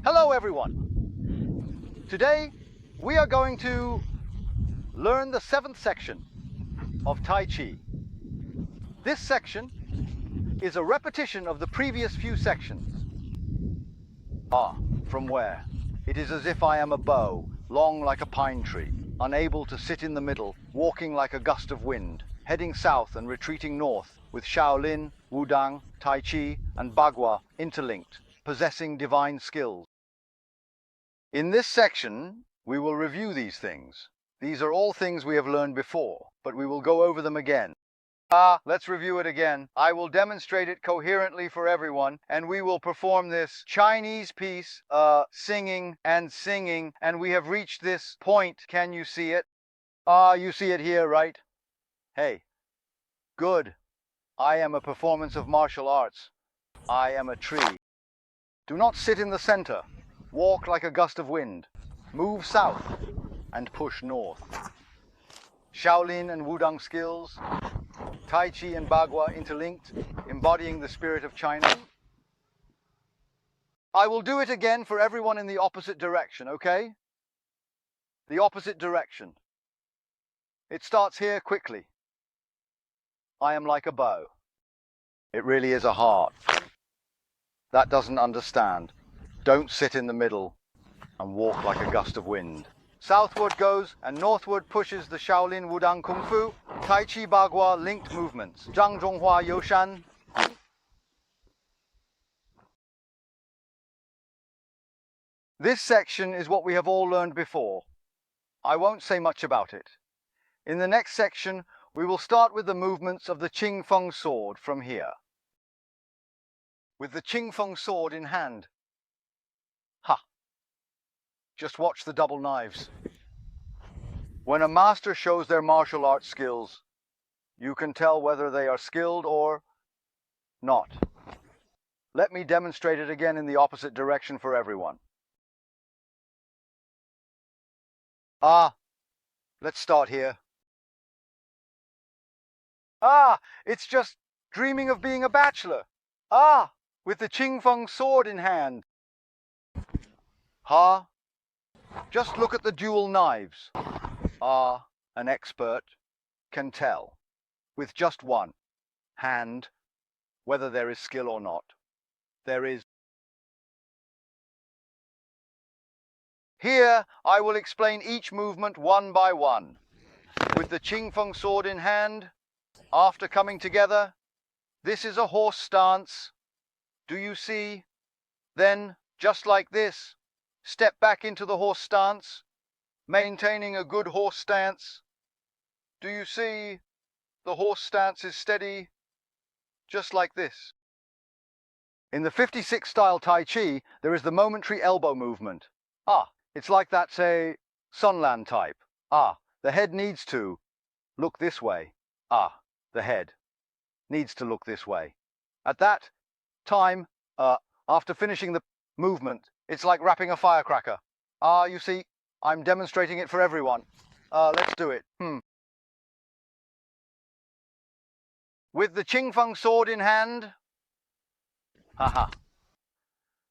Hello everyone! Today we are going to learn the 7th section of Tai Chi. This section is a repetition of the previous few sections. From where? It is as if I am a bow, long like a pine tree, unable to sit in the middle, walking like a gust of wind, heading south and retreating north, with Shaolin, Wudang, Tai Chi, and Bagua interlinked, possessing divine skills. In this section, we will review these things. These are all things we have learned before, but we will go over them again. Let's review it again. I will demonstrate it coherently for everyone, and we will perform this Chinese piece, singing, and we have reached this point. Can you see it? You see it here, right? Hey, good. I am a performance of martial arts. I am a tree. Do not sit in the center. Walk like a gust of wind. Move south and push north. Shaolin and Wudang skills. Tai Chi and Bagua interlinked, embodying the spirit of China. I will do it again for everyone in the opposite direction, okay? The opposite direction. It starts here quickly. I am like a bow. It really is a heart. That doesn't understand. Don't sit in the middle and walk like a gust of wind. Southward goes and northward pushes the Shaolin Wudang Kung Fu, Tai Chi Bagua linked movements. Zhang Zhonghua Youshan. This section is what we have all learned before. I won't say much about it. In the next section, we will start with the movements of the Qing Feng sword from here. With the Qing Feng sword in hand. Just watch the double knives. When a master shows their martial arts skills, you can tell whether they are skilled or not. Let me demonstrate it again in the opposite direction for everyone. Let's start here. It's just dreaming of being a bachelor. With the Qing Feng sword in hand. Just look at the dual knives. An expert can tell, with just one hand, whether there is skill or not. There is. Here, I will explain each movement one by one. With the Qing Feng sword in hand, after coming together, this is a horse stance. Do you see? Then, just like this, step back into the horse stance, maintaining a good horse stance. Do you see? The horse stance is steady, just like this. In the 56 style Tai Chi, there is the momentary elbow movement. It's like that, say, Sunlan type. The head needs to look this way. The head needs to look this way. At that time, after finishing the movement, it's like wrapping a firecracker. You see, I'm demonstrating it for everyone. Let's do it. With the Qing Feng sword in hand.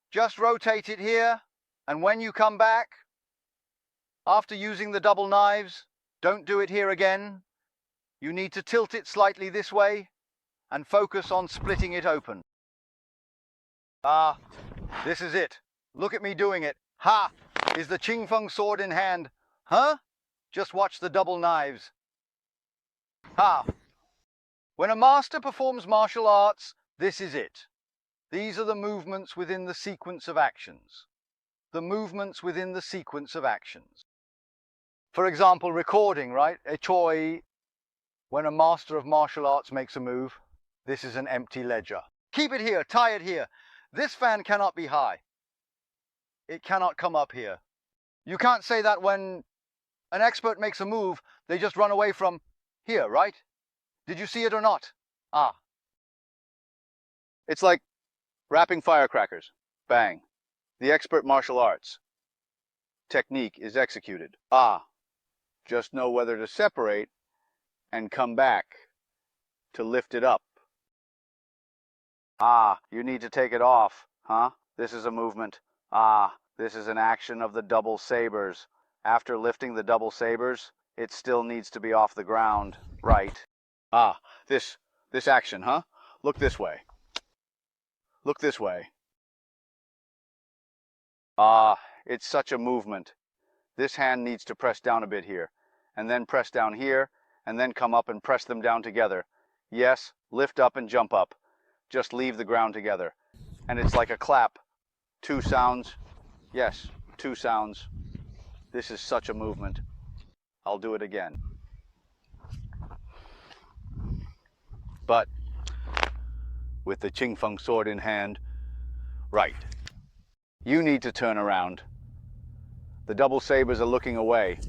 Just rotate it here, and when you come back, after using the double knives, don't do it here again. You need to tilt it slightly this way, and focus on splitting it open. This is it. Look at me doing it. Is the Qing Feng sword in hand. Just watch the double knives. When a master performs martial arts, this is it. These are the movements within the sequence of actions. The movements within the sequence of actions. For example, recording, right? A choi. When a master of martial arts makes a move, this is an empty ledger. Keep it here, tie it here. This fan cannot be high. It cannot come up here. You can't say that when an expert makes a move, they just run away from here, right? Did you see it or not? It's like wrapping firecrackers. Bang. The expert martial arts technique is executed. Just know whether to separate and come back to lift it up. You need to take it off, huh? This is a movement. This is an action of the double sabers. After lifting the double sabers, it still needs to be off the ground. Right. Ah, this action, huh? Look this way. Look this way. Ah, it's such a movement. This hand needs to press down a bit here, and then press down here, and then come up and press them down together. Yes, lift up and jump up. Just leave the ground together. And it's like a clap. 2 sounds. Yes, 2 sounds. This is such a movement. I'll do it again. But with the Qing Feng sword in hand, right. You need to turn around. The double sabers are looking away.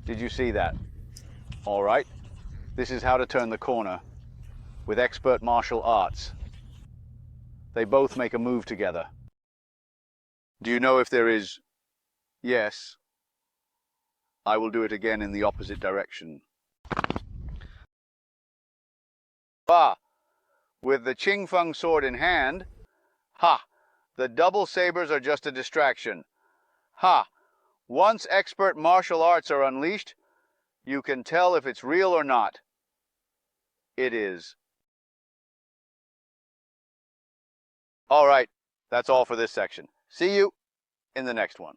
Did you see that? All right. This is how to turn the corner with expert martial arts. They both make a move together. Do you know if there is? Yes. I will do it again in the opposite direction. Ah, with the Qing Feng sword in hand, ha, the double sabers are just a distraction. Ha, once expert martial arts are unleashed, you can tell if it's real or not. It is. All right, that's all for this section. See you in the next one.